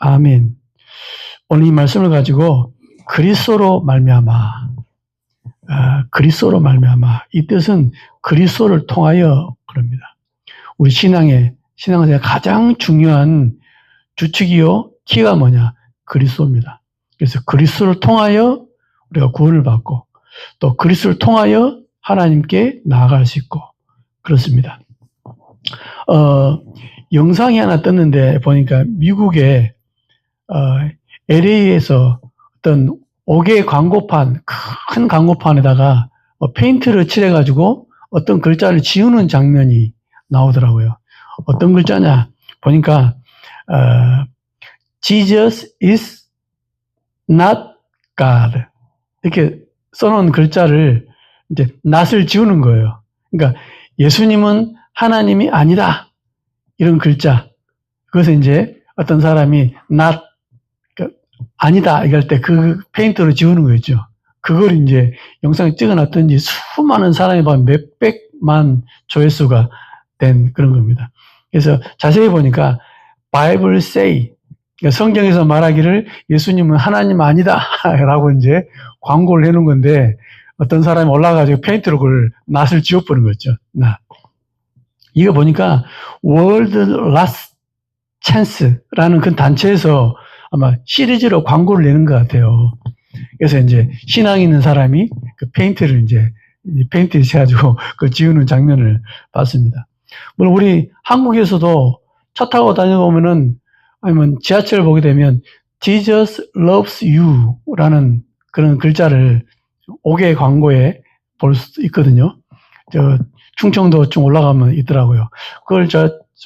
아멘. 오늘 이 말씀을 가지고 그리스도로 말미암아, 그리스도로 말미암아, 이 뜻은 그리스도를 통하여 그럽니다. 우리 신앙에서 가장 중요한 주축이요 키가 뭐냐? 그리스도입니다. 그래서 그리스도를 통하여 우리가 구원을 받고 또 그리스도를 통하여 하나님께 나아갈 수 있고 그렇습니다. 영상이 하나 떴는데 보니까 미국의 LA에서 어떤 5개 광고판, 큰 광고판에다가 페인트를 칠해가지고 어떤 글자를 지우는 장면이 나오더라고요. 어떤 글자냐 보니까 Jesus is not God 이렇게 써놓은 글자를 이제 not을 지우는 거예요. 그러니까 예수님은 하나님이 아니다 이런 글자. 그것을 이제 어떤 사람이 not 아니다 이럴 때 그 페인트로 지우는 거였죠. 그걸 이제 영상에 찍어놨더니 수많은 사람이 보면 몇백만 조회수가 된 그런 겁니다. 그래서 자세히 보니까 Bible say 그러니까 성경에서 말하기를 예수님은 하나님 아니다 라고 이제 광고를 해놓은 건데 어떤 사람이 올라가지고 페인트로 그걸 낫을 지워버린 거죠. 낫. 이거 보니까 World Last Chance라는 그 단체에서 아마 시리즈로 광고를 내는 것 같아요. 그래서 이제 신앙 있는 사람이 그 페인트를 이제 페인트 해가지고 그 지우는 장면을 봤습니다. 물론 우리 한국에서도 차 타고 다녀보면은 아니면 지하철을 보게 되면 Jesus loves you 라는 그런 글자를 5개 광고에 볼 수 있거든요. 충청도쯤 올라가면 있더라고요. 그걸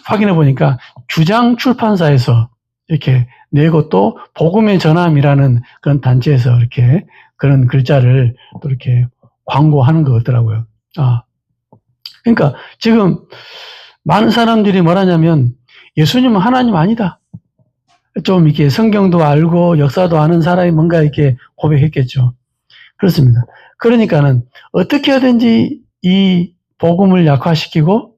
확인해 보니까 주장 출판사에서 이렇게 내고 또 복음의 전함이라는 그런 단체에서 이렇게 그런 글자를 또 이렇게 광고하는 것 같더라고요. 그러니까 지금 많은 사람들이 뭐라냐면 예수님은 하나님 아니다. 좀 이렇게 성경도 알고 역사도 아는 사람이 뭔가 이렇게 고백했겠죠. 그렇습니다. 그러니까는 어떻게 하든지 이 복음을 약화시키고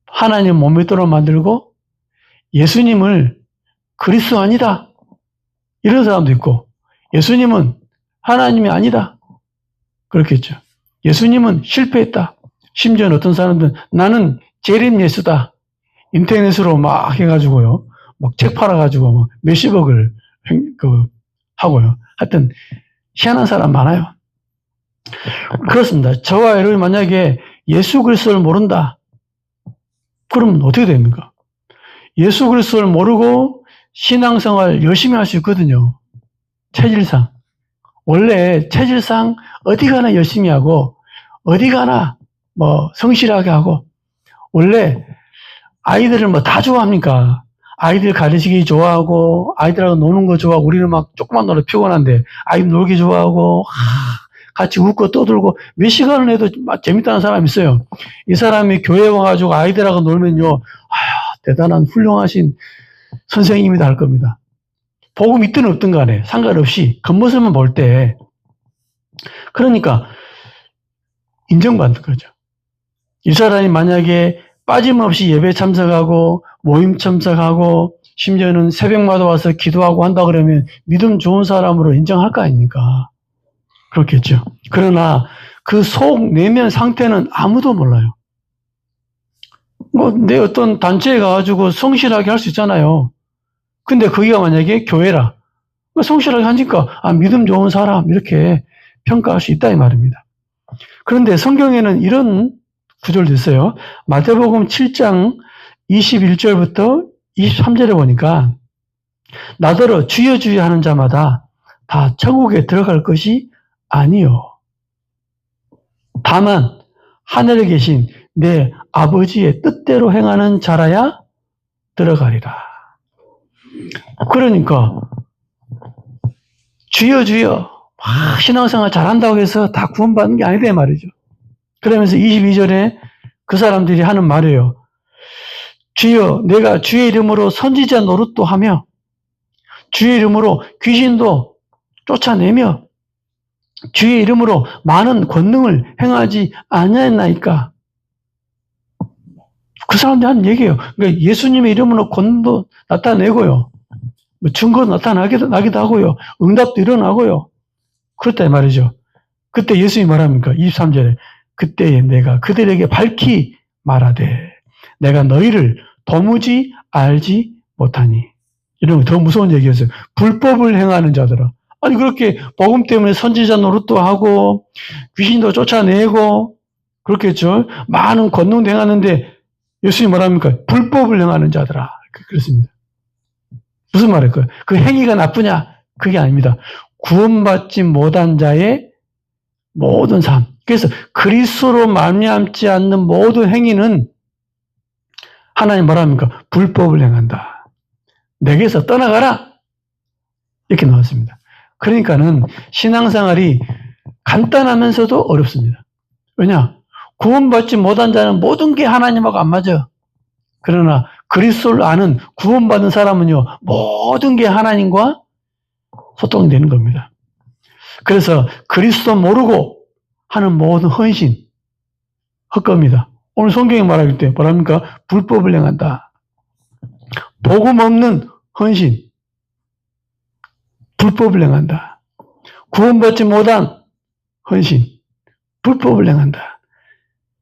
하나님 못 믿도록 만들고 예수님을 그리스도 아니다. 이런 사람도 있고 예수님은 하나님이 아니다. 그렇겠죠. 예수님은 실패했다. 심지어는 어떤 사람들은 나는 재림 예수다. 인터넷으로 막 해가지고요. 막 책 팔아가지고 막 몇십억을 하고요. 하여튼 희한한 사람 많아요. 그렇습니다. 저와 여러분이 만약에 예수 그리스도를 모른다. 그러면 어떻게 됩니까? 예수 그리스도를 모르고 신앙생활 열심히 할 수 있거든요. 체질상. 원래 체질상 어디 가나 열심히 하고 어디 가나 뭐 성실하게 하고 원래 아이들을 뭐 다 좋아합니까? 아이들 가르치기 좋아하고 아이들하고 노는 거 좋아하고 우리는 막 조그만 놀아 피곤한데 아이들 놀기 좋아하고 같이 웃고 떠들고 몇 시간을 해도 재밌다는 사람이 있어요. 이 사람이 교회 와가지고 아이들하고 놀면요. 대단한 훌륭하신 선생님이다 할 겁니다. 복음 있든 없든 간에 상관없이 겉모습만 볼 때 그러니까 인정받는 거죠. 이 사람이 만약에 빠짐없이 예배 참석하고 모임 참석하고 심지어는 새벽마다 와서 기도하고 한다 그러면 믿음 좋은 사람으로 인정할 거 아닙니까? 그렇겠죠. 그러나 그 속 내면 상태는 아무도 몰라요. 내 어떤 단체에 가가지고 성실하게 할 수 있잖아요. 근데 거기가 만약에 교회라. 성실하게 하니까 믿음 좋은 사람 이렇게 평가할 수 있다 이 말입니다. 그런데 성경에는 이런 구절도 있어요. 마태복음 7장 21절부터 23절에 보니까 나더러 주여 주여 하는 자마다 다 천국에 들어갈 것이 아니요. 다만 하늘에 계신 내 아버지의 뜻대로 행하는 자라야 들어가리라. 그러니까 주여 주여 신앙생활 잘한다고 해서 다 구원받는 게 아니다 말이죠. 그러면서 22절에 그 사람들이 하는 말이에요. 주여 내가 주의 이름으로 선지자 노릇도 하며 주의 이름으로 귀신도 쫓아내며 주의 이름으로 많은 권능을 행하지 아니하였나이까. 그 사람들이 하는 얘기예요. 그러니까 예수님의 이름으로 권능도 나타내고요. 뭐 증거 나기도 하고요. 응답도 일어나고요. 그렇다 말이죠. 그때 예수님이 말합니까? 23절에 그때에 내가 그들에게 밝히 말하되 내가 너희를 도무지 알지 못하니. 이런 거 더 무서운 얘기였어요. 불법을 행하는 자들아. 아니 그렇게 복음 때문에 선지자 노릇도 하고 귀신도 쫓아내고 그렇겠죠. 많은 권능도 행하는데 예수님이 뭐랍니까? 불법을 행하는 자들아. 그렇습니다. 무슨 말일까요? 그 행위가 나쁘냐? 그게 아닙니다. 구원받지 못한 자의 모든 삶. 그래서 그리스도로 말미암지 않는 모든 행위는 하나님 뭐랍니까? 불법을 행한다. 내게서 떠나가라. 이렇게 나왔습니다. 그러니까는 신앙생활이 간단하면서도 어렵습니다. 왜냐? 구원받지 못한 자는 모든 게 하나님하고 안 맞아요. 그러나 그리스도를 아는 구원받은 사람은요, 모든 게 하나님과 소통이 되는 겁니다. 그래서 그리스도 모르고 하는 모든 헌신, 헛겁니다. 오늘 성경이 말할 때 뭐랍니까? 불법을 행한다. 복음 없는 헌신, 불법을 행한다. 구원받지 못한 헌신, 불법을 행한다.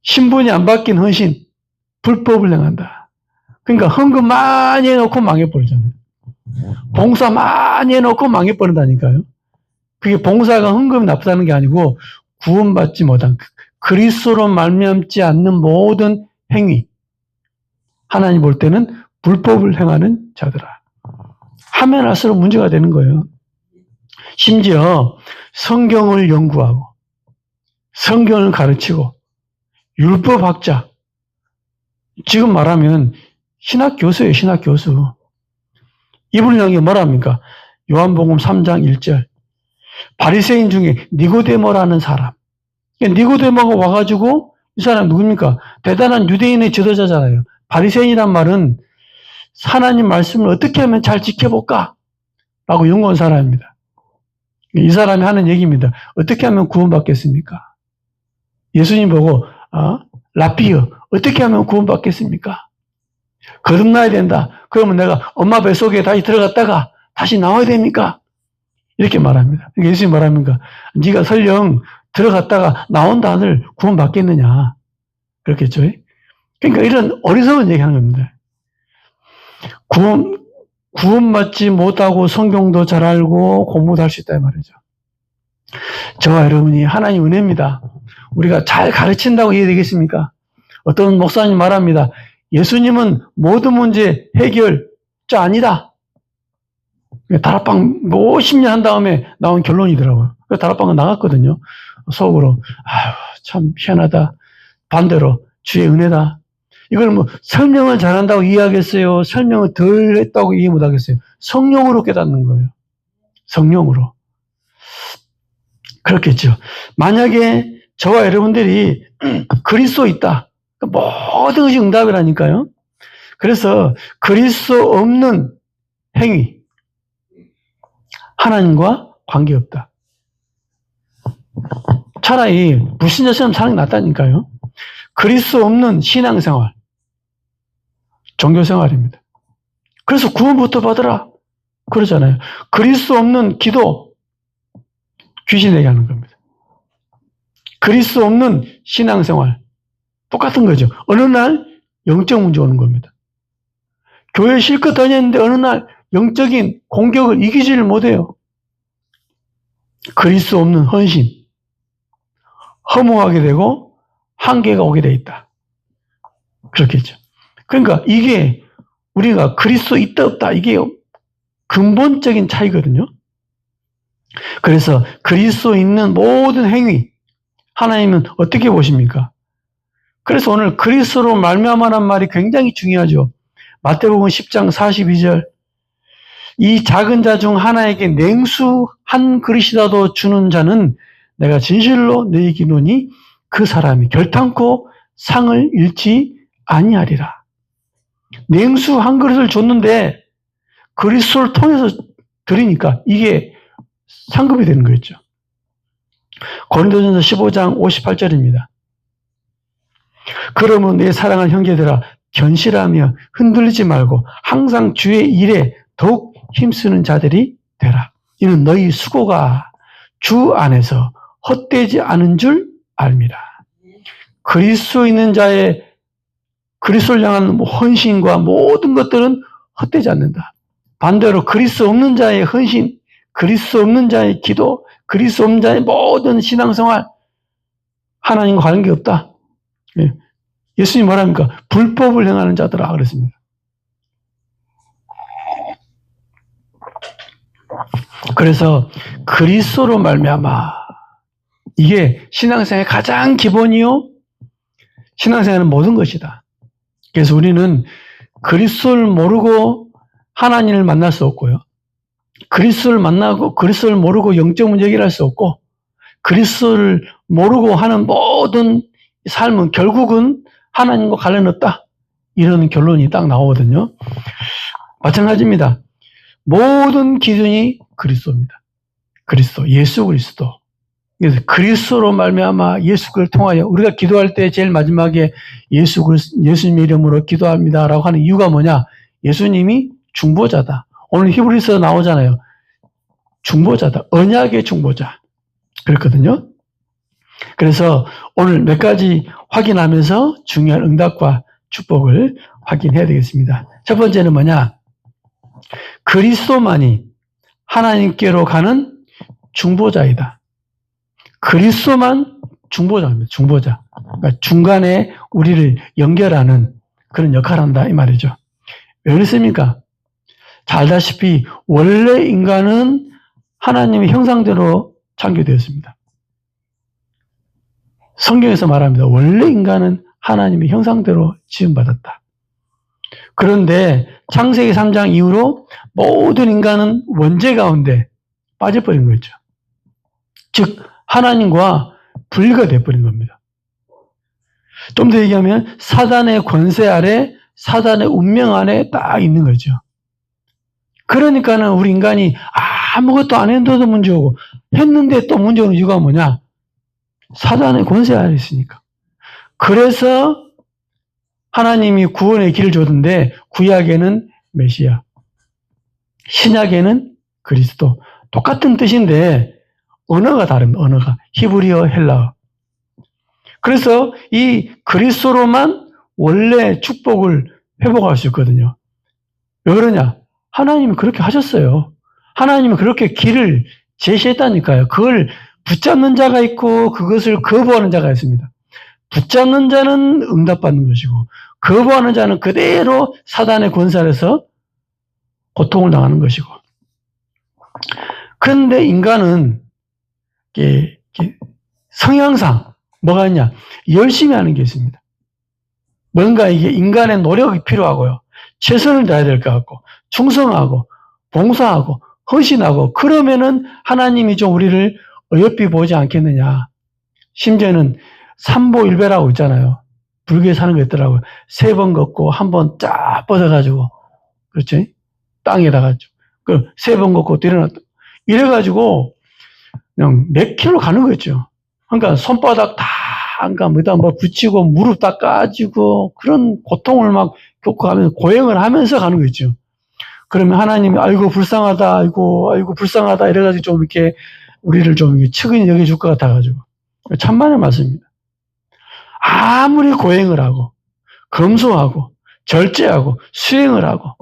신분이 안 바뀐 헌신, 불법을 행한다. 그러니까 헌금 많이 해놓고 망해버리잖아요. 봉사 많이 해놓고 망해버린다니까요. 그게 봉사가 헌금이 나쁘다는 게 아니고 구원받지 못한 그리스도로 말미암지 않는 모든 행위, 하나님 볼 때는 불법을 행하는 자들아. 하면 할수록 문제가 되는 거예요. 심지어 성경을 연구하고 성경을 가르치고 율법학자, 지금 말하면 신학교수예요. 신학교수. 이분을 향해 뭐랍니까? 요한복음 3장 1절 바리새인 중에 니고데모라는 사람. 니고데모가 와가지고 이 사람 누굽니까? 대단한 유대인의 지도자잖아요. 바리새인이란 말은 하나님 말씀을 어떻게 하면 잘 지켜볼까? 라고 연구한 사람입니다. 이 사람이 하는 얘기입니다. 어떻게 하면 구원받겠습니까? 예수님 보고 라피어 어떻게 하면 구원받겠습니까? 거듭나야 된다. 그러면 내가 엄마 뱃속에 다시 들어갔다가 다시 나와야 됩니까? 이렇게 말합니다. 예수님이 말합니까? 네가 설령 들어갔다가 나온다 하늘 구원받겠느냐? 그렇겠죠? 그러니까 이런 어리석은 얘기하는 겁니다. 구원받지 못하고 성경도 잘 알고 공부도 할 수 있다 이 말이죠. 저와 여러분이 하나님 은혜입니다. 우리가 잘 가르친다고 이해되겠습니까? 어떤 목사님 말합니다. 예수님은 모든 문제 해결자 아니다. 다락방 50년 한 다음에 나온 결론이더라고요. 그래서 다락방은 나갔거든요. 속으로 아유 참 희한하다. 반대로 주의 은혜다. 이걸 뭐 설명을 잘한다고 이해하겠어요? 설명을 덜 했다고 이해 못하겠어요? 성령으로 깨닫는 거예요. 성령으로. 그렇겠죠. 만약에 저와 여러분들이 그리스도 있다. 모든 것이 응답이라니까요. 그래서 그리스도 없는 행위, 하나님과 관계없다. 차라리 불신자처럼 사는 게 낫다니까요. 그리스도 없는 신앙생활, 종교생활입니다. 그래서 구원부터 받으라 그러잖아요. 그리스도 없는 기도, 귀신에게 하는 겁니다. 그리스도 없는 신앙생활, 똑같은 거죠. 어느 날 영적 문제 오는 겁니다. 교회 실컷 다녔는데 어느 날 영적인 공격을 이기지를 못해요. 그리스도 없는 헌신, 허무하게 되고 한계가 오게 돼 있다. 그렇겠죠. 그러니까 이게 우리가 그리스도 있다 없다 이게 근본적인 차이거든요. 그래서 그리스도 있는 모든 행위 하나님은 어떻게 보십니까? 그래서 오늘 그리스도로 말미암아라는 말이 굉장히 중요하죠. 마태복음 10장 42절 이 작은 자 중 하나에게 냉수 한 그릇이라도 주는 자는 내가 진실로 너희에게 이르노니 그 사람이 결탄코 상을 잃지 아니하리라. 냉수 한 그릇을 줬는데 그리스도를 통해서 드리니까 이게 상급이 되는 거였죠. 고린도전서 15장 58절입니다. 그러면 내 사랑하는 형제들아 견실하며 흔들리지 말고 항상 주의 일에 더욱 힘쓰는 자들이 되라. 이는 너희 수고가 주 안에서 헛되지 않은 줄 알미라. 그리스도 있는 자의 그리스도를 향한 헌신과 모든 것들은 헛되지 않는다. 반대로 그리스도 없는 자의 헌신, 그리스도 없는 자의 기도, 그리스도 없는 자의 모든 신앙생활, 하나님과 관계없다. 예수님 뭐랍니까? 불법을 행하는 자들아 그랬습니다. 그래서 그리스도로 말미암아, 이게 신앙생활의 가장 기본이요, 신앙생활은 모든 것이다. 그래서 우리는 그리스도를 모르고 하나님을 만날 수 없고요, 그리스도를 만나고 그리스도를 모르고 영적 문제 해결할 수 없고, 그리스도를 모르고 하는 모든 삶은 결국은 하나님과 관련 없다, 이런 결론이 딱 나오거든요. 마찬가지입니다. 모든 기준이 그리스도입니다. 그리스도, 예수 그리스도. 그래서 그리스도로 말미암아 예수를 통하여 우리가 기도할 때 제일 마지막에 예수님 이름으로 기도합니다라고 하는 이유가 뭐냐? 예수님이 중보자다. 오늘 히브리서 나오잖아요. 중보자다. 언약의 중보자. 그렇거든요. 그래서 오늘 몇 가지 확인하면서 중요한 응답과 축복을 확인해야 되겠습니다. 첫 번째는 뭐냐? 그리스도만이 하나님께로 가는 중보자이다. 그리스도만 중보자입니다. 중보자. 그러니까 중간에 우리를 연결하는 그런 역할을 한다 이 말이죠. 왜 그렇습니까? 잘 알다시피 원래 인간은 하나님의 형상대로 창조되었습니다. 성경에서 말합니다. 원래 인간은 하나님의 형상대로 지음받았다. 그런데 창세기 3장 이후로 모든 인간은 원죄 가운데 빠져버린 거죠. 즉 하나님과 분리가 돼버린 겁니다. 좀 더 얘기하면 사단의 권세 아래, 사단의 운명 안에 딱 있는 거죠. 그러니까는 우리 인간이 아무것도 안 했는데도 문제오고, 했는데 또 문제오는 이유가 뭐냐? 사단의 권세 아래 있으니까. 그래서 하나님이 구원의 길을 줬는데 구약에는 메시아, 신약에는 그리스도. 똑같은 뜻인데 언어가 다릅니다. 언어가. 히브리어, 헬라어. 그래서 이 그리스도로만 원래 축복을 회복할 수 있거든요. 왜 그러냐? 하나님이 그렇게 하셨어요. 하나님이 그렇게 길을 제시했다니까요. 그걸 붙잡는 자가 있고 그것을 거부하는 자가 있습니다. 붙잡는 자는 응답받는 것이고 거부하는 자는 그대로 사단의 권세 아래서 고통을 당하는 것이고. 그런데 인간은 성향상 뭐가 있냐? 열심히 하는 게 있습니다. 뭔가 이게 인간의 노력이 필요하고요. 최선을 다해야 될 것 같고, 충성하고, 봉사하고, 헌신하고, 그러면은 하나님이 좀 우리를 어여삐 보지 않겠느냐. 심지어는 삼보일배라고 있잖아요. 불교에 사는 거 있더라고요. 3번 걷고, 1번 쫙 뻗어가지고, 그렇지? 땅에다가, 3번 걷고, 또 일어났다. 이래가지고, 그냥 몇 킬로 가는 거였죠. 그러니까 손바닥 다, 그러니까 뭐 붙이고 무릎 다 까지고 그런 고통을 막 겪어가면서 고행을 하면서 가는 거였죠. 그러면 하나님이 아이고 불쌍하다, 아이고 불쌍하다 이래가지고 좀 이렇게 우리를 좀 측은히 여겨줄 것 같아가지고. 천만의 말씀입니다. 아무리 고행을 하고 검소하고 절제하고 수행을 하고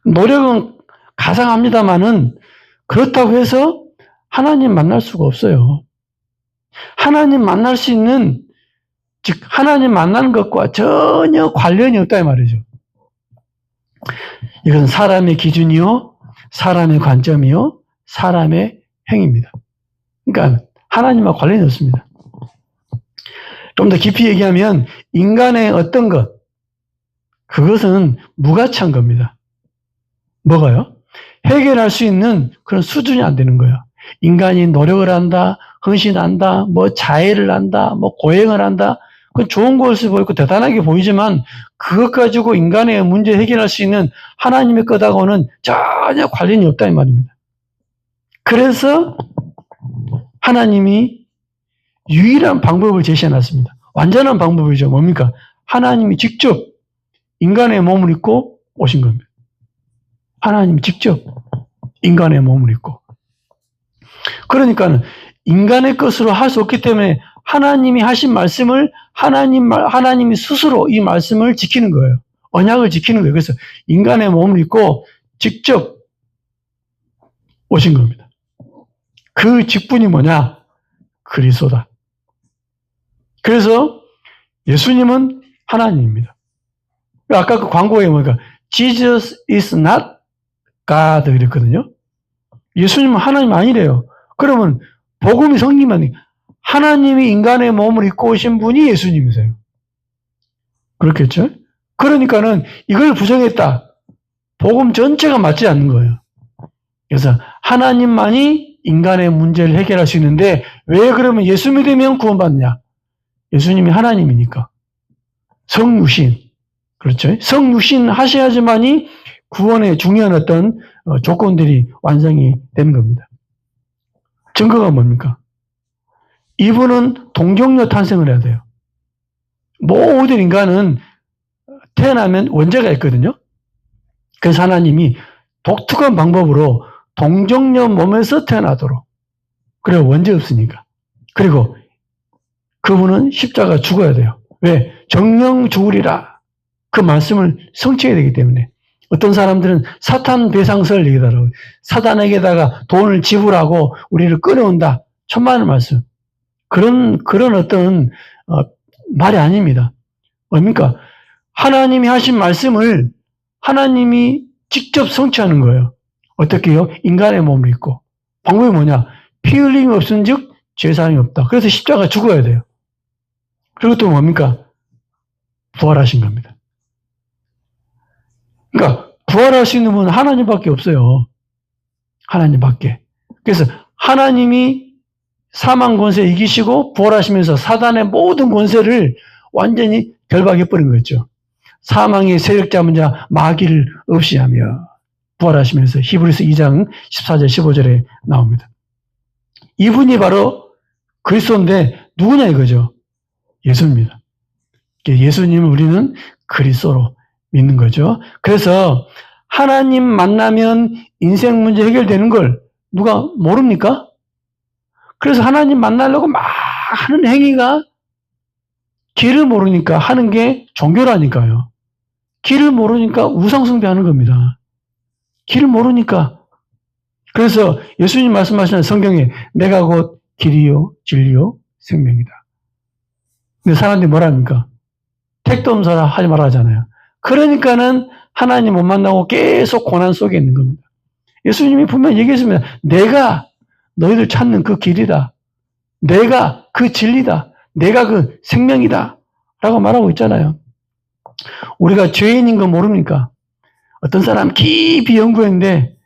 노력은 가상합니다만은 그렇다고 해서 하나님 만날 수가 없어요. 하나님 만날 수 있는, 즉 하나님 만나는 것과 전혀 관련이 없다 이 말이죠. 이건 사람의 기준이요, 사람의 관점이요, 사람의 행위입니다. 그러니까 하나님과 관련이 없습니다. 좀 더 깊이 얘기하면 인간의 어떤 것, 그것은 무가치한 겁니다. 뭐가요? 해결할 수 있는 그런 수준이 안 되는 거예요. 인간이 노력을 한다, 헌신한다, 뭐 자해를 한다, 뭐 고행을 한다. 그건 좋은 것을 보이고 대단하게 보이지만 그것 가지고 인간의 문제 해결할 수 있는 하나님의 것하고는 전혀 관련이 없다 이 말입니다. 그래서 하나님이 유일한 방법을 제시해놨습니다. 완전한 방법이죠. 뭡니까? 하나님이 직접 인간의 몸을 입고 오신 겁니다. 하나님이 직접 인간의 몸을 입고. 그러니까는 인간의 것으로 할 수 없기 때문에 하나님이 하신 말씀을 하나님이 스스로 이 말씀을 지키는 거예요. 언약을 지키는 거예요. 그래서 인간의 몸을 입고 직접 오신 겁니다. 그 직분이 뭐냐? 그리스도다. 그래서 예수님은 하나님입니다. 아까 그 광고에 뭐니까 Jesus is not God 이랬거든요. 예수님은 하나님 아니래요. 그러면 복음이 성리면 하나님이 인간의 몸을 입고 오신 분이 예수님이세요. 그렇겠죠? 그러니까는 이걸 부정했다. 복음 전체가 맞지 않는 거예요. 그래서 하나님만이 인간의 문제를 해결할 수 있는데 왜 그러면 예수 믿으면 구원받느냐? 예수님이 하나님이니까. 성육신. 그렇죠? 성육신 하셔야지만이 구원의 중요한 어떤 조건들이 완성이 되는 겁니다. 증거가 뭡니까? 이분은 동정녀 탄생을 해야 돼요. 모든 인간은 태어나면 원죄가 있거든요. 그래서 하나님이 독특한 방법으로 동정녀 몸에서 태어나도록. 그래 원죄 없으니까. 그리고 그분은 십자가 죽어야 돼요. 왜? 정령 죽으리라. 그 말씀을 성취해야 되기 때문에. 어떤 사람들은 사탄 배상설 얘기하더라고요. 사탄에게다가 돈을 지불하고 우리를 끌어온다. 천만의 말씀. 그런 어떤 말이 아닙니다. 뭡니까? 하나님이 하신 말씀을 하나님이 직접 성취하는 거예요. 어떻게요? 인간의 몸을 입고. 방법이 뭐냐? 피 흘림이 없은 즉 죄사함이 없다. 그래서 십자가 죽어야 돼요. 그리고 또 뭡니까? 부활하신 겁니다. 그러니까 부활할 수 있는 분은 하나님밖에 없어요. 하나님밖에. 그래서 하나님이 사망 권세 이기시고 부활하시면서 사단의 모든 권세를 완전히 결박해버린 거죠. 사망의 세력 잡은 자 마귀를 없이 하며 부활하시면서 히브리서 2장 14절 15절에 나옵니다. 이분이 바로 그리스도인데 누구냐 이거죠. 예수입니다. 예수님을 우리는 그리스도로 믿는 거죠. 그래서 하나님 만나면 인생 문제 해결되는 걸 누가 모릅니까? 그래서 하나님 만나려고 막 하는 행위가 길을 모르니까 하는 게 종교라니까요. 길을 모르니까 우상숭배하는 겁니다. 길을 모르니까. 그래서 예수님 말씀하시는 성경에 내가 곧 길이요 진리요 생명이다. 근데 사람들이 뭐라 합니까? 택도 없는 사람 하지 말라 하잖아요. 그러니까는 하나님 못 만나고 계속 고난 속에 있는 겁니다. 예수님이 분명히 얘기했습니다. 내가 너희들 찾는 그 길이다. 내가 그 진리다. 내가 그 생명이다. 라고 말하고 있잖아요. 우리가 죄인인 거 모릅니까? 어떤 사람 깊이 연구했는데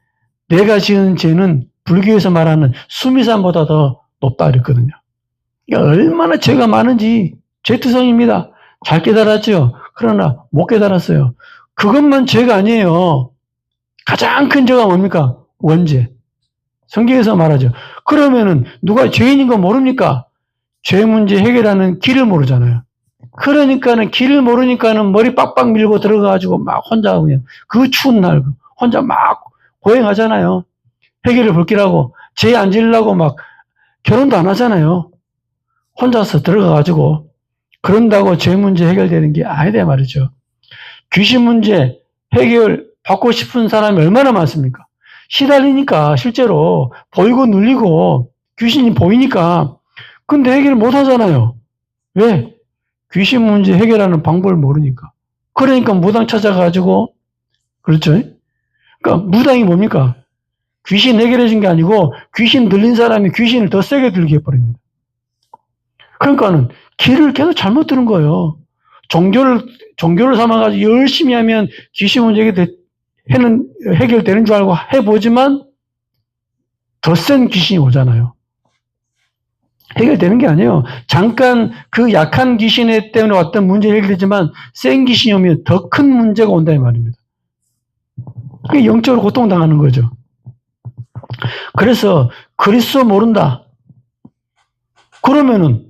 내가 지은 죄는 불교에서 말하는 수미산보다 더 높다 그랬거든요. 그러니까 얼마나 죄가 많은지 죄투성입니다. 잘 깨달았죠. 그러나 못 깨달았어요. 그것만 죄가 아니에요. 가장 큰 죄가 뭡니까? 원죄. 성경에서 말하죠. 그러면은 누가 죄인인 거 모릅니까? 죄 문제 해결하는 길을 모르잖아요. 그러니까는 길을 모르니까는 머리 빡빡 밀고 들어가가지고 막 혼자 그냥 그 추운 날 혼자 막 고행하잖아요. 해결을 볼기라고 죄 안 지으려고 막 결혼도 안 하잖아요. 혼자서 들어가가지고 그런다고 죄 문제 해결되는 게 아니다 말이죠. 귀신 문제 해결 받고 싶은 사람이 얼마나 많습니까? 시달리니까 실제로 보이고 눌리고 귀신이 보이니까 근데 해결을 못 하잖아요. 왜? 귀신 문제 해결하는 방법을 모르니까. 그러니까 무당 찾아가지고 그렇죠? 그러니까 무당이 뭡니까? 귀신 해결해 준 게 아니고 귀신 들린 사람이 귀신을 더 세게 들게 해버립니다. 그러니까는 길을 계속 잘못 들은 거예요. 종교를 삼아가지고 열심히 하면 귀신 문제 해결되는 줄 알고 해보지만 더 센 귀신이 오잖아요. 해결되는 게 아니에요. 잠깐 그 약한 귀신 때문에 왔던 문제는 해결되지만 센 귀신이 오면 더 큰 문제가 온다 이 말입니다. 그게 영적으로 고통당하는 거죠. 그래서 그리스도 모른다. 그러면은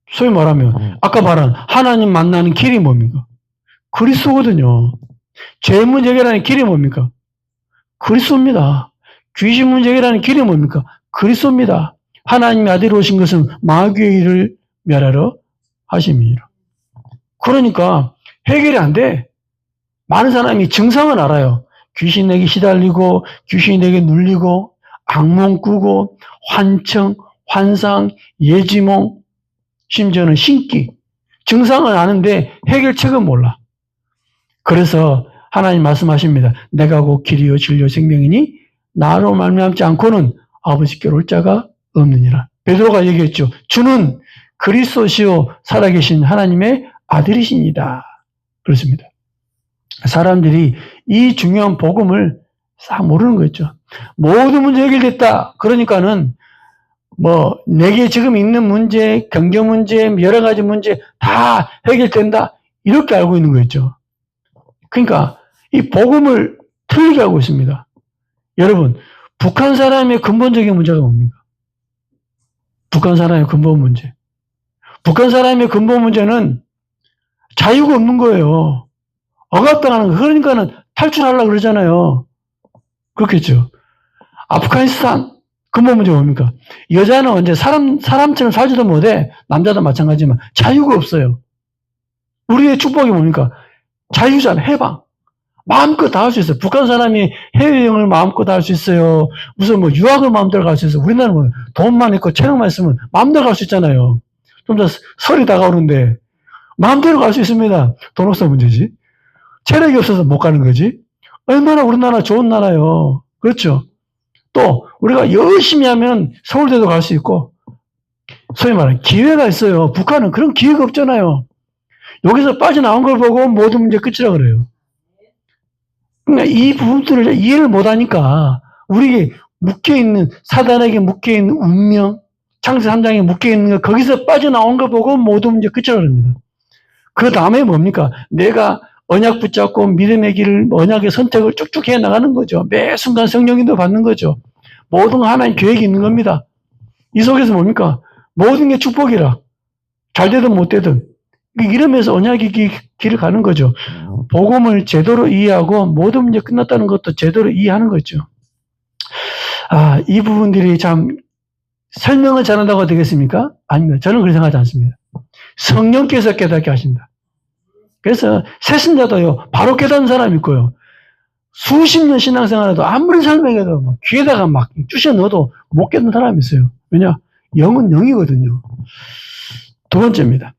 소위 말하면 아까 말한 하나님 만나는 길이 뭡니까? 그리스도거든요. 죄 문제 해결하는 길이 뭡니까? 그리스도입니다. 귀신 문제 해결하는 길이 뭡니까? 그리스도입니다. 하나님의 아들이 오신 것은 마귀의 일을 멸하러 하심이니라. 그러니까 해결이 안 돼. 많은 사람이 증상은 알아요. 귀신에게 시달리고 귀신이 내게 눌리고 악몽 꾸고 환청, 환상, 예지몽, 심지어는 신기. 증상은 아는데 해결책은 몰라. 그래서 하나님 말씀하십니다. 내가 곧 길이요 진리요 생명이니 나로 말미암지 않고는 아버지께 올 자가 없느니라. 베드로가 얘기했죠. 주는 그리스도시요 살아계신 하나님의 아들이십니다. 그렇습니다. 사람들이 이 중요한 복음을 싹 모르는 거죠. 모든 문제 해결됐다. 그러니까는 내게 지금 있는 문제, 경제 문제, 여러 가지 문제 다 해결된다. 이렇게 알고 있는 거였죠. 그러니까 이 복음을 틀리게 알고 있습니다. 여러분, 북한 사람의 근본적인 문제가 뭡니까? 북한 사람의 근본 문제. 북한 사람의 근본 문제는 자유가 없는 거예요. 억압당하는 거. 그러니까는 탈출하려고 그러잖아요. 그렇겠죠. 아프가니스탄 근본 문제가 뭡니까? 여자는 언제 사람처럼 살지도 못해. 남자도 마찬가지지만 자유가 없어요. 우리의 축복이 뭡니까? 자유잖아요. 해방. 마음껏 다 할 수 있어요. 북한 사람이 해외여행을 마음껏 다 할 수 있어요. 무슨 유학을 마음대로 갈 수 있어요. 우리나라는 돈만 있고 체력만 있으면 마음대로 갈 수 있잖아요. 좀 더 설이 다가오는데 마음대로 갈 수 있습니다. 돈 없어 문제지. 체력이 없어서 못 가는 거지. 얼마나 우리나라 좋은 나라요. 그렇죠. 또 우리가 열심히 하면 서울대도 갈 수 있고 소위 말하는 기회가 있어요. 북한은 그런 기회가 없잖아요. 여기서 빠져나온 걸 보고 모든 문제 끝이라 그래요. 그러니까 이 부분들을 이해를 못하니까 우리 묶여있는 사단에게 묶여있는 운명, 창세 3장에 묶여있는 거 거기서 빠져나온 거 보고 모든 문제 끝이라 그럽니다. 그 다음에 뭡니까? 내가 언약 붙잡고 믿음의 길을 언약의 선택을 쭉쭉 해 나가는 거죠. 매 순간 성령님도 받는 거죠. 모든 하나님 계획이 있는 겁니다. 이 속에서 뭡니까? 모든 게 축복이라. 잘 되든 못 되든. 이러면서 언약의 길을 가는 거죠. 복음을 제대로 이해하고 모든 문제 끝났다는 것도 제대로 이해하는 거죠. 이 부분들이 참 설명을 잘한다고 되겠습니까? 아닙니다. 저는 그렇게 생각하지 않습니다. 성령께서 깨닫게 하신다. 그래서 새신자도요, 바로 깨닫는 사람이 있고요. 수십 년 신앙생활에도 아무리 설명해도 귀에다가 막 쑤셔 넣어도 못 깨닫는 사람이 있어요. 왜냐? 영은 영이거든요. 두 번째입니다.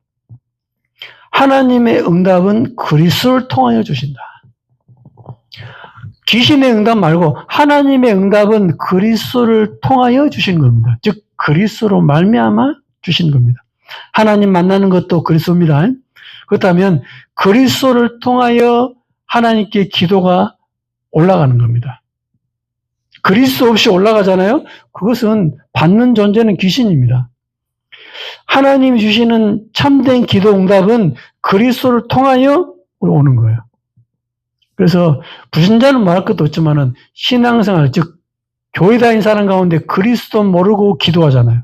하나님의 응답은 그리스도를 통하여 주신다. 귀신의 응답 말고 하나님의 응답은 그리스도를 통하여 주신 겁니다. 즉 그리스도로 말미암아 주신 겁니다. 하나님 만나는 것도 그리스도입니다. 그렇다면 그리스도를 통하여 하나님께 기도가 올라가는 겁니다. 그리스도 없이 올라가잖아요. 그것은 받는 존재는 귀신입니다. 하나님이 주시는 참된 기도 응답은 그리스도를 통하여 오는 거예요. 그래서 불신자는 말할 것도 없지만은 신앙생활, 즉 교회 다니는 사람 가운데 그리스도 모르고 기도하잖아요.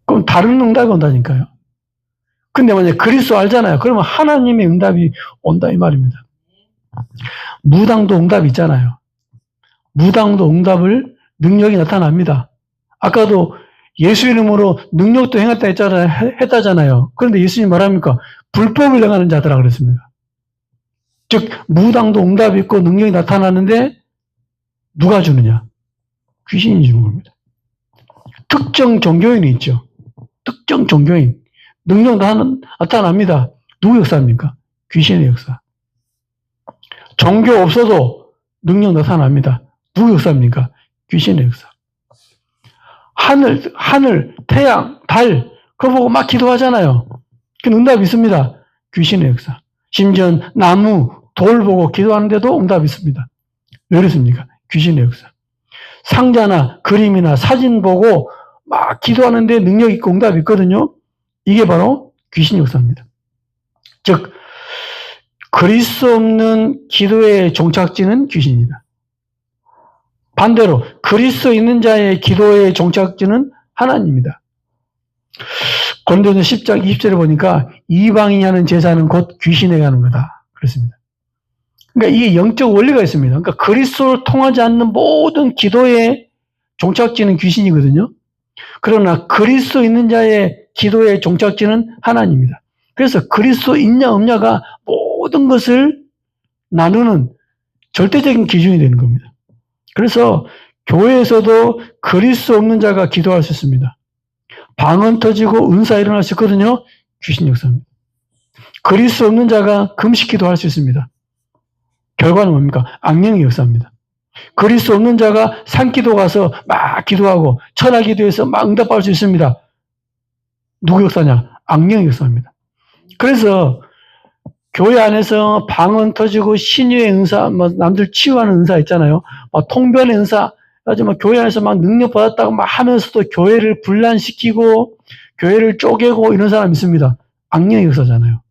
그럼 다른 응답이 온다니까요. 근데 만약에 그리스도 알잖아요. 그러면 하나님의 응답이 온다 이 말입니다. 무당도 응답이 있잖아요. 무당도 응답을 능력이 나타납니다. 아까도 예수 이름으로 능력도 했다잖아요. 그런데 예수님 뭐랍니까? 불법을 행하는 자들아 그랬습니다. 즉 무당도 응답이 있고 능력이 나타나는데 누가 주느냐? 귀신이 주는 겁니다. 특정 종교인이 있죠. 특정 종교인. 능력 나타납니다. 누구 역사입니까? 귀신의 역사. 종교 없어도 능력 나타납니다. 누구 역사입니까? 귀신의 역사. 하늘, 태양, 달, 그거 보고 막 기도하잖아요. 그 응답이 있습니다. 귀신의 역사. 심지어 나무, 돌 보고 기도하는데도 응답이 있습니다. 왜 그렇습니까? 귀신의 역사. 상자나 그림이나 사진 보고 막 기도하는데 능력 있고 응답이 있거든요. 이게 바로 귀신 역사입니다. 즉 그리스도 없는 기도의 종착지는 귀신이다. 반대로 그리스도 있는 자의 기도의 종착지는 하나님입니다. 고린도전서 10장 20절에 보니까 이방인이 하는 제사는 곧 귀신에게 하는 거다. 그렇습니다. 그러니까 이게 영적 원리가 있습니다. 그러니까 그리스도를 통하지 않는 모든 기도의 종착지는 귀신이거든요. 그러나 그리스도 있는 자의 기도의 종착지는 하나님입니다. 그래서 그리스도 있냐 없냐가 모든 것을 나누는 절대적인 기준이 되는 겁니다. 그래서 교회에서도 그리스도 없는 자가 기도할 수 있습니다. 방언 터지고 은사 일어날 수 있거든요. 귀신 역사입니다. 그리스도 없는 자가 금식 기도할 수 있습니다. 결과는 뭡니까? 악령의 역사입니다. 그리스도 없는 자가 산기도 가서 막 기도하고 천하 기도해서 막 응답할 수 있습니다. 누구 역사냐? 악령의 역사입니다. 그래서 교회 안에서 방언 터지고 신유의 은사, 뭐 남들 치유하는 은사 있잖아요. 막 통변의 은사, 하지만 교회 안에서 막 능력 받았다고 막 하면서도 교회를 분란시키고 교회를 쪼개고 이런 사람 있습니다. 악령의 역사잖아요.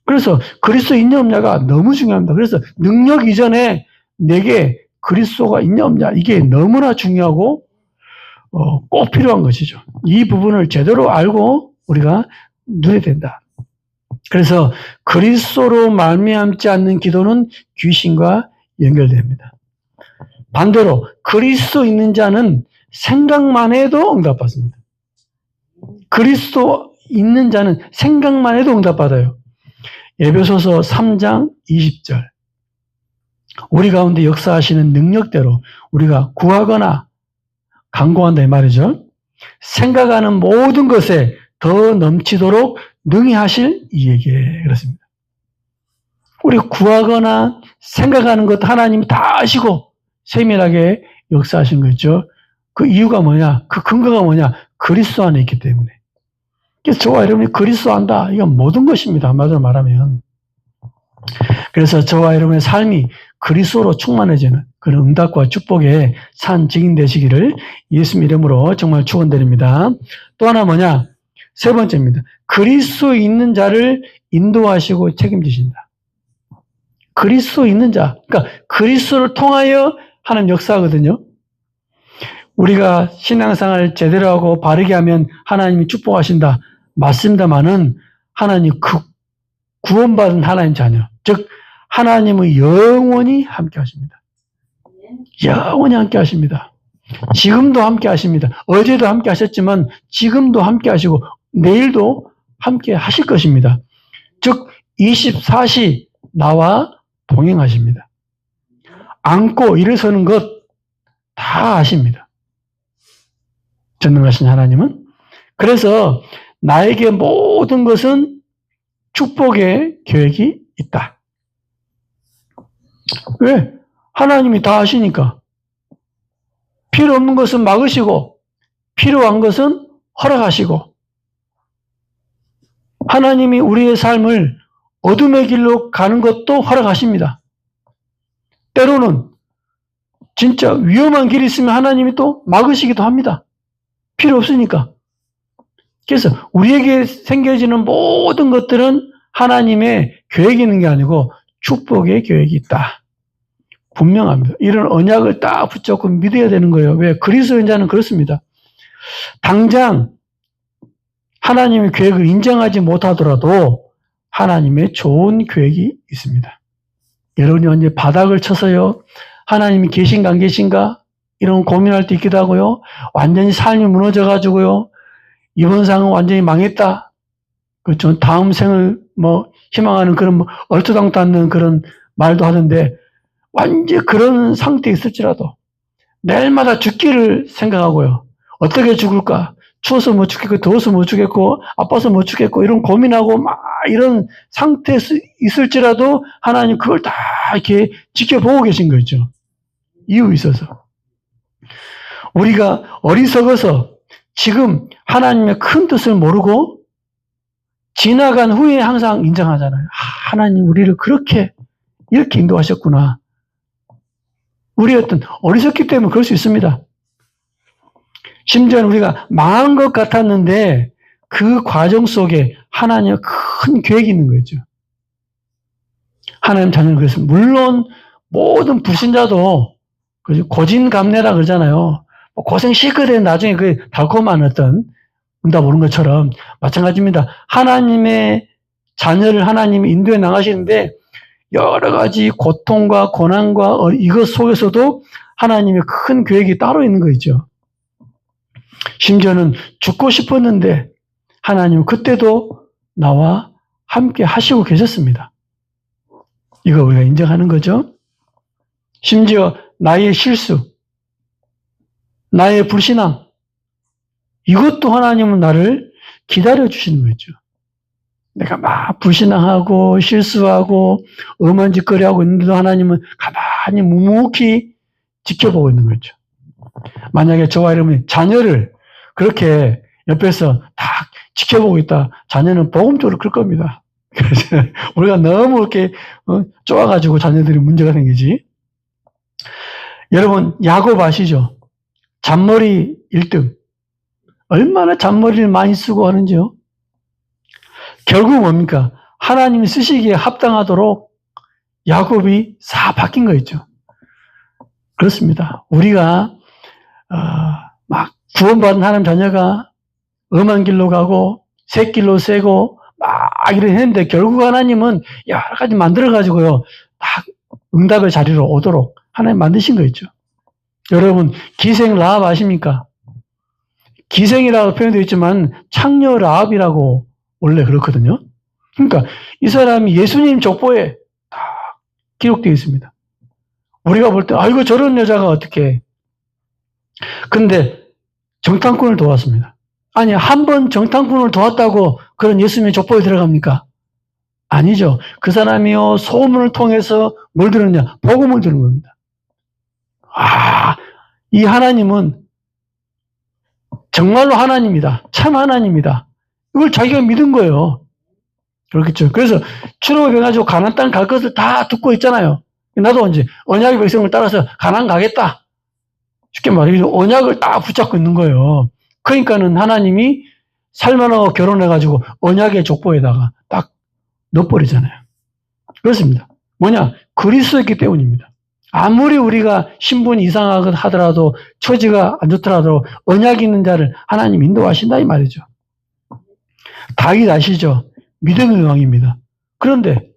그래서 그리스도 있냐 없냐가 너무 중요합니다. 그래서 능력 이전에 내게 그리스도가 있냐 없냐 이게 너무나 중요하고 꼭 필요한 것이죠. 이 부분을 제대로 알고 우리가 누려야 된다. 그래서 그리스도로 말미암지 않는 기도는 귀신과 연결됩니다. 반대로 그리스도 있는 자는 생각만 해도 응답받습니다. 그리스도 있는 자는 생각만 해도 응답받아요. 에베소서 3장 20절. 우리 가운데 역사하시는 능력대로 우리가 구하거나 간구한다 이 말이죠. 생각하는 모든 것에 더 넘치도록 능히 하실 이에게 그렇습니다. 우리 구하거나 생각하는 것 하나님이 다 아시고 세밀하게 역사하신 거죠. 그 이유가 뭐냐? 그 근거가 뭐냐? 그리스도 안에 있기 때문에. 그래서 저와 여러분이 그리스도 안다. 이건 모든 것입니다. 한마디로 말하면. 그래서 저와 여러분의 삶이 그리스도로 충만해지는 그런 응답과 축복의 산 증인 되시기를 예수 이름으로 정말 축원드립니다. 또 하나 뭐냐? 세 번째입니다. 그리스도 있는 자를 인도하시고 책임지신다. 그리스도 있는 자. 그러니까 그리스도를 통하여 하는 역사거든요. 우리가 신앙생활을 제대로 하고 바르게 하면 하나님이 축복하신다. 맞습니다만은 하나님 구원받은 하나님 자녀. 즉 하나님의 영원히 함께 하십니다. 영원히 함께 하십니다. 지금도 함께 하십니다. 어제도 함께 하셨지만 지금도 함께 하시고 내일도 함께 하실 것입니다. 즉 24시 나와 동행하십니다. 안고 일어서는 것 다 아십니다. 전능하신 하나님은. 그래서 나에게 모든 것은 축복의 계획이 있다. 왜? 하나님이 다 아시니까. 필요 없는 것은 막으시고 필요한 것은 허락하시고 하나님이 우리의 삶을 어둠의 길로 가는 것도 허락하십니다. 때로는 진짜 위험한 길이 있으면 하나님이 또 막으시기도 합니다. 필요 없으니까. 그래서 우리에게 생겨지는 모든 것들은 하나님의 계획이 있는 게 아니고 축복의 계획이 있다. 분명합니다. 이런 언약을 딱 붙잡고 믿어야 되는 거예요. 왜? 그리스도인 자는 그렇습니다. 당장 하나님의 계획을 인정하지 못하더라도 하나님의 좋은 계획이 있습니다. 여러분이 언제 바닥을 쳐서요, 하나님이 계신가 안 계신가 이런 고민할 때 있기도 하고요, 완전히 삶이 무너져가지고요, 이번 생은 완전히 망했다. 그렇죠. 다음 생을 희망하는 그런 얼토당토 않는 그런 말도 하는데, 완전 그런 상태에 있을지라도 매일마다 죽기를 생각하고요. 어떻게 죽을까? 추워서 못 죽겠고, 더워서 못 죽겠고, 아파서 못 죽겠고, 이런 고민하고 막 이런 상태에 있을지라도 하나님 그걸 다 이렇게 지켜보고 계신 거죠. 이유 있어서. 우리가 어리석어서 지금 하나님의 큰 뜻을 모르고 지나간 후에 항상 인정하잖아요. 하나님 우리를 이렇게 인도하셨구나. 우리 어떤 어리석기 때문에 그럴 수 있습니다. 심지어는 우리가 망한 것 같았는데 그 과정 속에 하나님의 큰 계획이 있는 거죠. 하나님 자녀는 그랬습니다. 물론 모든 불신자도 고진감래라 그러잖아요. 고생 실컷해 나중에 그 달콤한 어떤 응답 오는 것처럼 마찬가지입니다. 하나님의 자녀를 하나님이 인도해 나가시는데 여러 가지 고통과 고난과 이것 속에서도 하나님의 큰 계획이 따로 있는 거 있죠. 심지어는 죽고 싶었는데 하나님은 그때도 나와 함께 하시고 계셨습니다. 이거 우리가 인정하는 거죠. 심지어 나의 실수, 나의 불신앙, 이것도 하나님은 나를 기다려주시는 거죠. 내가 막 불신앙하고 실수하고 엄한 짓거리 하고 있는데도 하나님은 가만히 묵묵히 지켜보고 있는 거죠. 만약에 저와 여러분이 자녀를 그렇게 옆에서 다 지켜보고 있다, 자녀는 복음 쪽으로 클 겁니다. 그래서 우리가 너무 이렇게 쪼아가지고 자녀들이 문제가 생기지. 여러분, 야곱 아시죠? 잔머리 1등. 얼마나 잔머리를 많이 쓰고 하는지요? 결국 뭡니까? 하나님이 쓰시기에 합당하도록 야곱이 싹 바뀐 거 있죠. 그렇습니다. 우리가 막 구원받은 하나님 자녀가 엄한 길로 가고 새길로 새고 막 이래 했는데 결국 하나님은 여러 가지 만들어가지고요. 딱 응답의 자리로 오도록 하나님 만드신 거 있죠. 여러분, 기생 라합 아십니까? 기생이라고 표현되어 있지만 창녀 라합이라고 원래 그렇거든요. 그러니까 이 사람이 예수님 족보에 다 기록되어 있습니다. 우리가 볼 때 아이고 저런 여자가 어떻게. 근데 정탐꾼을 도왔습니다. 아니, 한 번 정탐꾼을 도왔다고 그런 예수님의 족보에 들어갑니까? 아니죠. 그 사람이요, 소문을 통해서 뭘 들었냐? 복음을 들은 겁니다. 이 하나님은 정말로 하나님이다. 참 하나님이다. 이걸 자기가 믿은 거예요. 그렇겠죠. 그래서 출애굽해가지고 가나안 땅 갈 것을 다 듣고 있잖아요. 나도 이제 언약의 백성을 따라서 가나안 가겠다. 쉽게 말해서 언약을 딱 붙잡고 있는 거예요. 그러니까는 하나님이 살만하고 결혼해가지고 언약의 족보에다가 딱 넣어버리잖아요. 그렇습니다. 뭐냐? 그리스도였기 때문입니다. 아무리 우리가 신분이 이상하거나 하더라도 처지가 안 좋더라도 언약이 있는 자를 하나님 인도하신다 이 말이죠. 다윗 아시죠? 믿음의 왕입니다. 그런데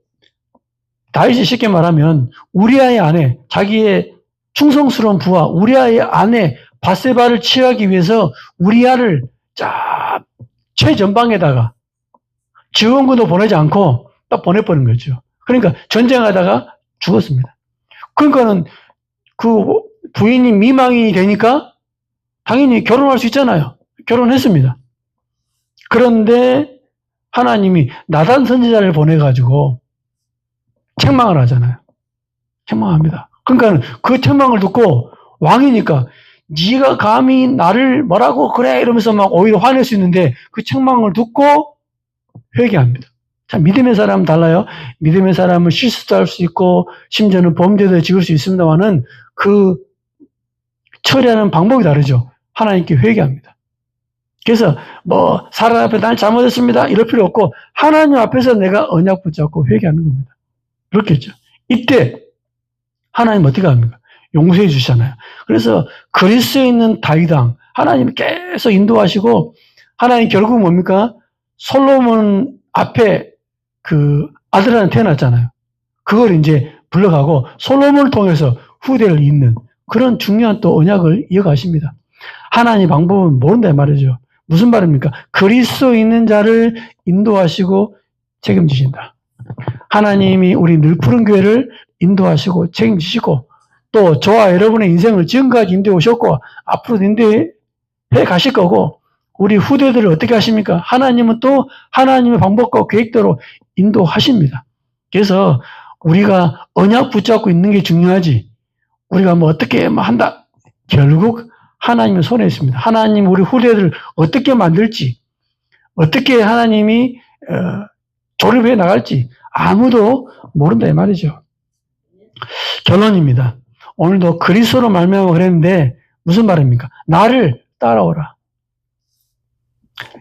다윗이 쉽게 말하면 우리아의 아내, 자기의 충성스러운 부하 우리아의 아내 바세바를 취하기 위해서 우리아를 최전방에다가 지원군도 보내지 않고 딱 보내버린 거죠. 그러니까 전쟁하다가 죽었습니다. 그러니까는 그 부인이 미망이 되니까 당연히 결혼할 수 있잖아요. 결혼했습니다. 그런데 하나님이 나단 선지자를 보내가지고 책망을 하잖아요. 책망합니다. 그러니까 그 책망을 듣고 왕이니까 네가 감히 나를 뭐라고 그래 이러면서 막 오히려 화낼 수 있는데 그 책망을 듣고 회개합니다. 자, 믿음의 사람은 달라요. 믿음의 사람은 실수도 할 수 있고 심지어는 범죄도 지을 수 있습니다만은 그 처리하는 방법이 다르죠. 하나님께 회개합니다. 그래서 뭐 사람 앞에 난 잘못했습니다 이럴 필요 없고 하나님 앞에서 내가 언약 붙잡고 회개하는 겁니다. 그렇겠죠. 이때 하나님 어떻게 합니까? 용서해 주시잖아요. 그래서 그리스도에 있는 다윗왕 하나님이 계속 인도하시고 하나님 결국 뭡니까? 솔로몬 앞에 그 아들한테 태어났잖아요. 그걸 이제 불러가고 솔로몬을 통해서 후대를 잇는 그런 중요한 또 언약을 이어가십니다. 하나님 방법은 모른다 말이죠. 무슨 말입니까? 그리스도 있는 자를 인도하시고 책임지신다. 하나님이 우리 늘 푸른 교회를 인도하시고 책임지시고 또 저와 여러분의 인생을 지금까지 인도해 오셨고 앞으로도 인도해 가실 거고 우리 후대들을 어떻게 하십니까? 하나님은 또 하나님의 방법과 계획대로 인도하십니다. 그래서 우리가 언약 붙잡고 있는 게 중요하지 우리가 뭐 어떻게 한다. 결국 하나님의 손에 있습니다. 하나님 우리 후대들을 어떻게 만들지 어떻게 하나님이 조립해 나갈지 아무도 모른다 이 말이죠. 결론입니다. 오늘도 그리스도로 말미암아 그랬는데 무슨 말입니까? 나를 따라오라.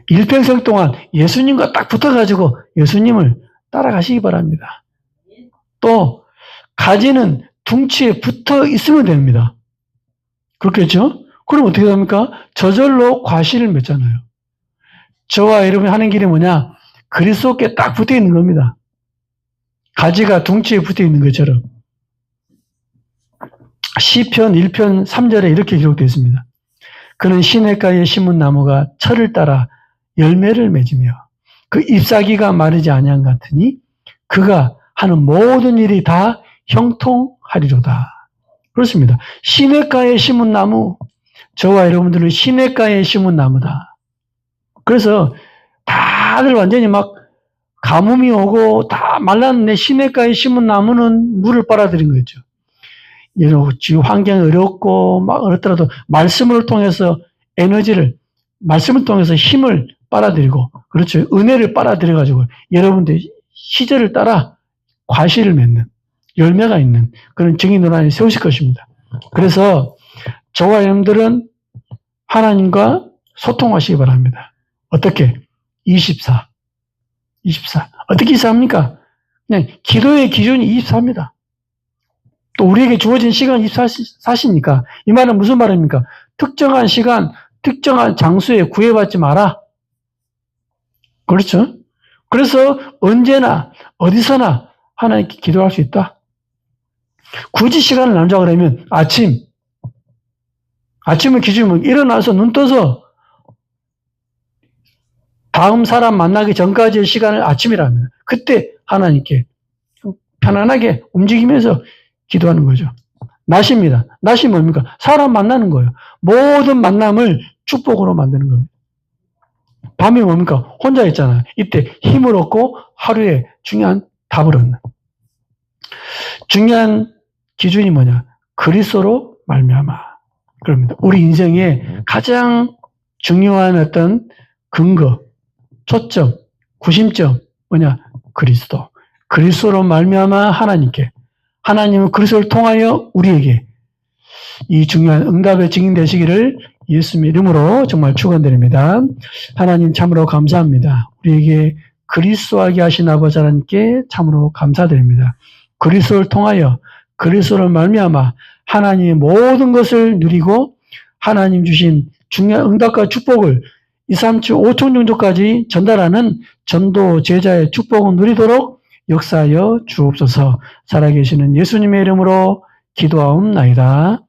일평생 동안 예수님과 딱 붙어가지고 예수님을 따라가시기 바랍니다. 또 가지는 둥치에 붙어 있으면 됩니다. 그렇겠죠? 그럼 어떻게 됩니까? 저절로 과실을 맺잖아요. 저와 여러분이 하는 길이 뭐냐? 그리스도께 딱 붙어 있는 겁니다. 가지가 둥지에 붙어 있는 것처럼. 시편 1편 3절에 이렇게 기록되어 있습니다. 그는 시냇가에 심은 나무가 철을 따라 열매를 맺으며 그 잎사귀가 마르지 아니한 같으니 그가 하는 모든 일이 다 형통하리로다. 그렇습니다. 시냇가에 심은 나무, 저와 여러분들은 시냇가에 심은 나무다. 그래서 다들 완전히 막 가뭄이 오고 다 말랐는데 시냇가에 심은 나무는 물을 빨아들인 거죠. 지금 환경이 어렵고 막 어렵더라도 말씀을 통해서 에너지를, 말씀을 통해서 힘을 빨아들이고, 그렇죠. 은혜를 빨아들여가지고 여러분들 시절을 따라 과실을 맺는, 열매가 있는 그런 증인들 안에 세우실 것입니다. 그래서 저와 여러분들은 하나님과 소통하시기 바랍니다. 어떻게? 24. 어떻게 24합니까? 그냥 기도의 기준이 24입니다. 또 우리에게 주어진 시간은 24시니까 이 말은 무슨 말입니까? 특정한 시간, 특정한 장소에 구애받지 마라. 그렇죠? 그래서 언제나 어디서나 하나님께 기도할 수 있다. 굳이 시간을 나누자 그러면 아침을 기준으로 일어나서 눈 떠서 다음 사람 만나기 전까지의 시간을 아침이라 합니다. 그때 하나님께 편안하게 움직이면서 기도하는 거죠. 낮입니다. 낮이 뭡니까? 사람 만나는 거예요. 모든 만남을 축복으로 만드는 겁니다. 밤이 뭡니까? 혼자 있잖아요. 이때 힘을 얻고 하루에 중요한 답을 얻는. 중요한 기준이 뭐냐? 그리스도로 말미암아. 그럽니다. 우리 인생의 가장 중요한 어떤 근거, 초점, 구심점 뭐냐? 그리스도. 그리스도로 말미암아 하나님께. 하나님은 그리스도를 통하여 우리에게 이 중요한 응답의 증인 되시기를 예수님 이름으로 정말 축원드립니다. 하나님 참으로 감사합니다. 우리에게 그리스도하게 하신 아버지 하나님께 참으로 감사드립니다. 그리스도를 통하여 그리스도를 말미암아 하나님의 모든 것을 누리고 하나님 주신 중요한 응답과 축복을 2, 3, 7, 5천 정도까지 전달하는 전도 제자의 축복을 누리도록 역사하여 주옵소서. 살아계시는 예수님의 이름으로 기도하옵나이다.